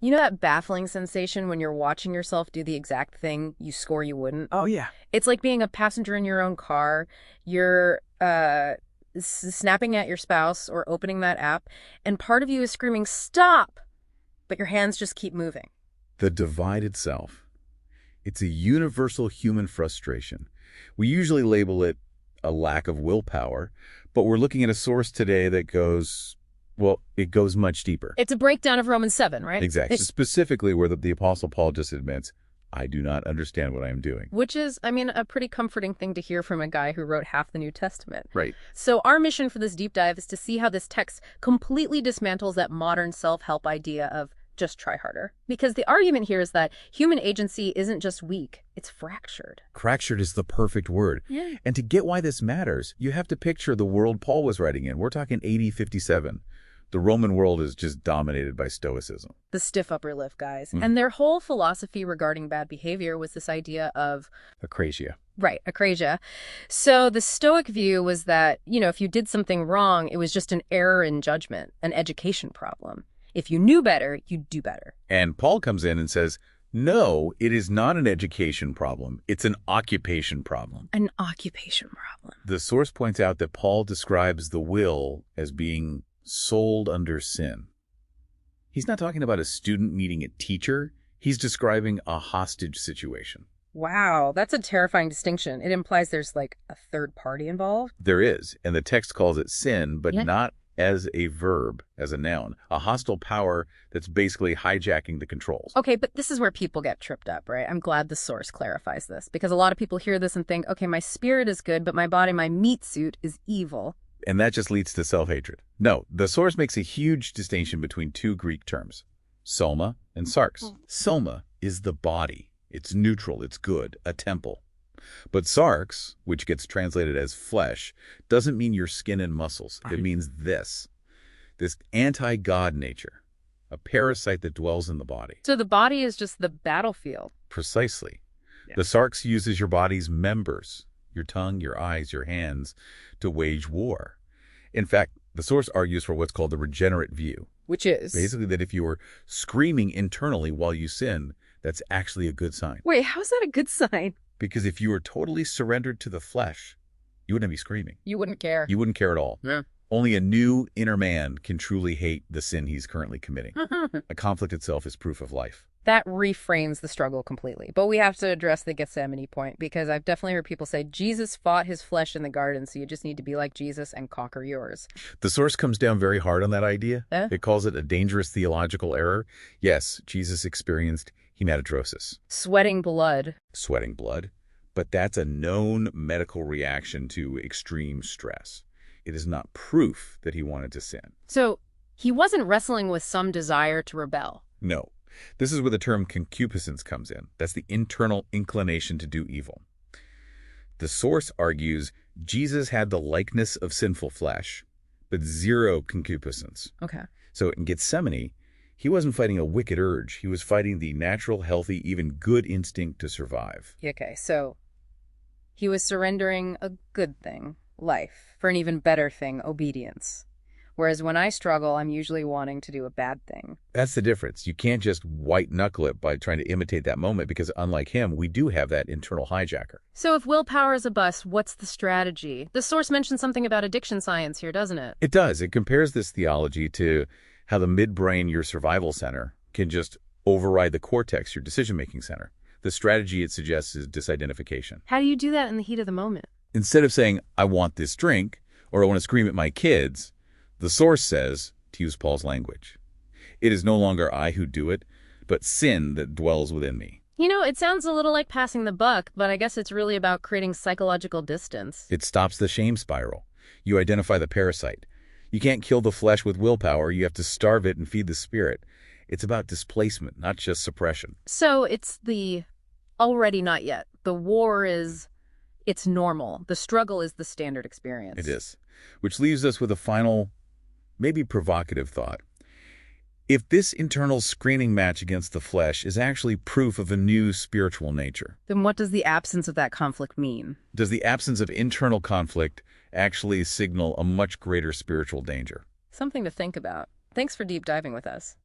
You know that baffling sensation when you're watching yourself do the exact thing you swore you wouldn't? Oh, yeah. It's like being a passenger in your own car. You're snapping at your spouse or opening that app, and part of you is screaming, "Stop!" But your hands just keep moving. The divided self. It's a universal human frustration. We usually label it a lack of willpower, but we're looking at a source today that goes, well, it goes much deeper. It's a breakdown of Romans 7, right? Exactly. Specifically where the Apostle Paul just admits, I do not understand what I am doing. Which is, I mean, a pretty comforting thing to hear from a guy who wrote half the New Testament. Right. So our mission for this deep dive is to see how this text completely dismantles that modern self-help idea of just try harder. Because the argument here is that human agency isn't just weak, it's fractured. Fractured is the perfect word. Yeah. And to get why this matters, you have to picture the world Paul was writing in. We're talking AD 57. The Roman world is just dominated by Stoicism. The stiff upper lip guys. And their whole philosophy regarding bad behavior was this idea of... Acrasia. Right, acrasia. So the Stoic view was that, if you did something wrong, it was just an error in judgment, an education problem. If you knew better, you'd do better. And Paul comes in and says, no, it is not an education problem. It's an occupation problem. An occupation problem. The source points out that Paul describes the will as being sold under sin. He's not talking about a student meeting a teacher. He's describing a hostage situation. Wow, that's a terrifying distinction. It implies there's like a third party involved. There is, and the text calls it sin, but Yeah. not as a verb, as a noun. A hostile power that's basically hijacking the controls. Okay, but this is where people get tripped up, right? I'm glad the source clarifies this, because a lot of people hear this and think, okay, my spirit is good, but my body, my meat suit, is evil. And that just leads to self-hatred. No, the source makes a huge distinction between two Greek terms, soma and sarx. Soma is the body. It's neutral, it's good, a temple. But sarx, which gets translated as flesh, doesn't mean your skin and muscles. It means this anti-God nature, a parasite that dwells in the body. So the body is just the battlefield. Precisely. Yeah. The sarx uses your body's members, your tongue, your eyes, your hands, to wage war. In fact, the source argues for what's called the regenerate view. Which is? Basically that if you were screaming internally while you sin, that's actually a good sign. Wait, how's that a good sign? Because if you were totally surrendered to the flesh, you wouldn't be screaming. You wouldn't care. You wouldn't care at all. Yeah. Only a new inner man can truly hate the sin he's currently committing. A conflict itself is proof of life. That reframes the struggle completely. But we have to address the Gethsemane point, because I've definitely heard people say Jesus fought his flesh in the garden, so you just need to be like Jesus and conquer yours. The source comes down very hard on that idea. Eh? It calls it a dangerous theological error. Yes, Jesus experienced hematidrosis, Sweating blood. sweating blood, but that's a known medical reaction to extreme stress. It is not proof that he wanted to sin. So he wasn't wrestling with some desire to rebel. No. This is where the term concupiscence comes in. That's the internal inclination to do evil. The source argues Jesus had the likeness of sinful flesh, but zero concupiscence. Okay. So in Gethsemane, he wasn't fighting a wicked urge. He was fighting the natural, healthy, even good instinct to survive. Okay, so he was surrendering a good thing, life, for an even better thing, obedience. Whereas when I struggle, I'm usually wanting to do a bad thing. That's the difference. You can't just white-knuckle it by trying to imitate that moment, because unlike him, we do have that internal hijacker. So if willpower is a bust, what's the strategy? The source mentions something about addiction science here, doesn't it? It does. It compares this theology to how the midbrain, your survival center, can just override the cortex, your decision-making center. The strategy it suggests is disidentification. How do you do that in the heat of the moment? Instead of saying, I want this drink, or I want to scream at my kids, the source says, to use Paul's language, it is no longer I who do it, but sin that dwells within me. It sounds a little like passing the buck, but I guess it's really about creating psychological distance. It stops the shame spiral. You identify the parasite. You can't kill the flesh with willpower. You have to starve it and feed the spirit. It's about displacement, not just suppression. So it's the already not yet. The war is, it's normal. The struggle is the standard experience. It is. Which leaves us with a final, maybe provocative thought. If this internal screening match against the flesh is actually proof of a new spiritual nature, Then what does the absence of that conflict mean? does the absence of internal conflict actually signal a much greater spiritual danger? Something to think about. Thanks for deep diving with us.